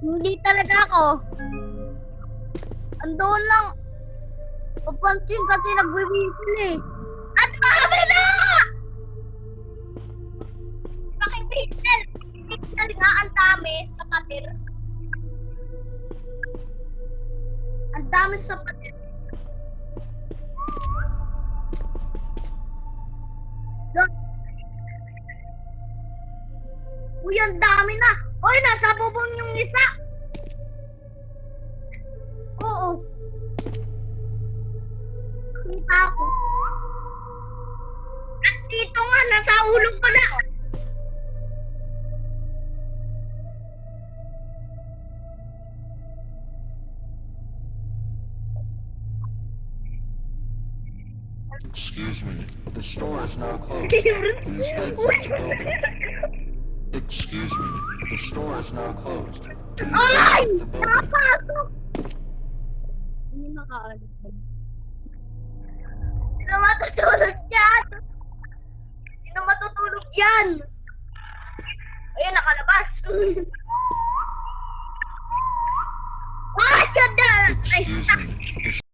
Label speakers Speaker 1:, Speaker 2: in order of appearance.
Speaker 1: Hindi talaga ako. Andoon lang. Papansin kasi nagwiwisil eh. At marami na! Bakit pixel? Pixel nga ang dami sa patil. Ang dami sa patil. Uy, ang dami na! Uy, nasa bubong yung isa! Oo. Kita ako. At dito nga, nasa ulo ko na!
Speaker 2: Excuse me, the store is now closed. Please exit the building. Excuse me, the store is now closed. Please
Speaker 1: Ay!
Speaker 2: exit the building.
Speaker 1: Napasok! Hindi makaalis. Sino matutulog yan? Sino matutulog yan? Ayun, nakalabas. Ay, ganda! Ay,
Speaker 2: Excuse me, the